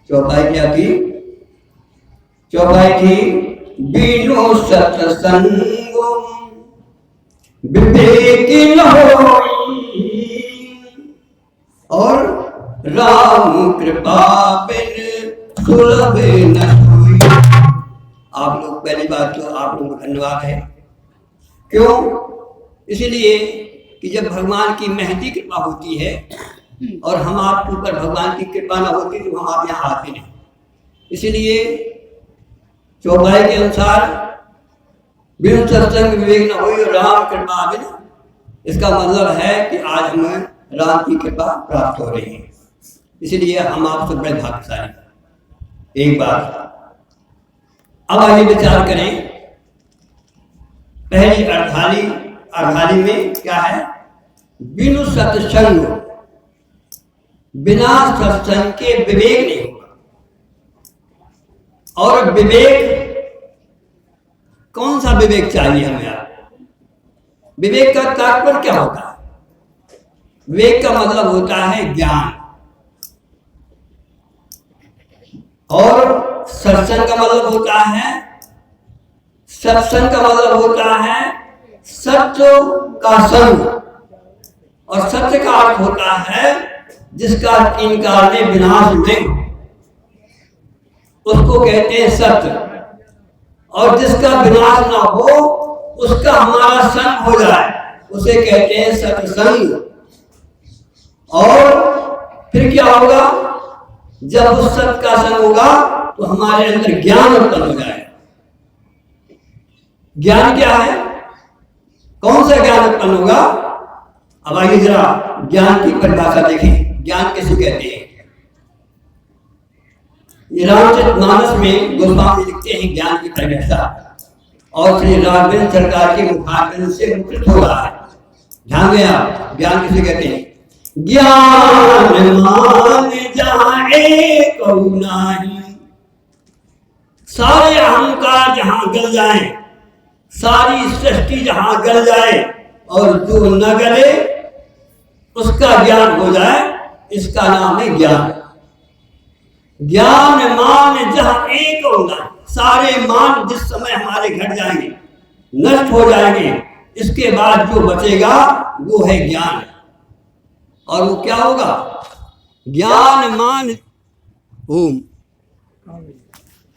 चौपाई क्या थी? चौपाई थी बिनु सत्संग विवेक न होई और राम कृपा बिन सुलभ न होई। आप लोग पहली बात तो आप लोगों को धन्यवाद है। क्यों? इसलिए कि जब भगवान की महती कृपा होती है और हम आपके ऊपर भगवान की कृपा न होती तो हम आप यहाँ आते नहीं। इसलिए चौपाई के अनुसार बिनु सत्संग विवेक न होई और राम कृपा बिन, इसका मतलब है कि आज हमें राम की कृपा प्राप्त हो रही है। इसलिए हम आपसे बड़े भाग्यशाली। एक बात अब आगे विचार करें। पहली अर्धाली में क्या है? बिनु सत्संग, बिना सत्संग के विवेक नहीं होगा। और विवेक, कौन सा विवेक चाहिए हमें? आप विवेक का तात्पर्य क्या होता है? विवेक का मतलब होता है ज्ञान, और सत्संग का मतलब होता है, सत्संग का मतलब होता है सत्य का संग, और सत्य का अर्थ होता है जिसका तीन काल में विनाश नहीं, उसको कहते हैं सत्य। और जिसका विनाश ना हो उसका हमारा संग हो जाए उसे कहते हैं सत्संग। और फिर क्या होगा? जब उस सत्य का संग होगा तो हमारे अंदर ज्ञान उत्पन्न हो जाएगा। ज्ञान क्या है? कौन सा ज्ञान उत्पन्न होगा? अब आइए जरा ज्ञान की परिभाषा देखें। ज्ञान किसे कहते हैं? ये रामचरितमानस में गोस्वामी लिखते हैं ज्ञान की परिभाषा, और श्री राघवेंद्र सरकार के मुखारबिंद से मुक्त हो रहा है। ध्यान दें आप, ज्ञान किसे कहते हैं? ज्ञान मान जाए कहू नाही, सारे अहंकार जहां गल जाए, सारी सृष्टि जहां गल जाए, और जो न गले उसका ज्ञान हो जाए, इसका नाम है ज्ञान। ज्ञान मान जहां एक होगा, सारे मान जिस समय हमारे घट जाएंगे, नष्ट हो जाएंगे, इसके बाद जो बचेगा वो है ज्ञान। और वो क्या होगा? ज्ञान मान ओम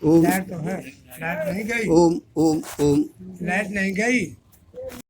ओम, लाइट तो है, लाइट नहीं गई, ओम ओम ओम, लाइट नहीं गई।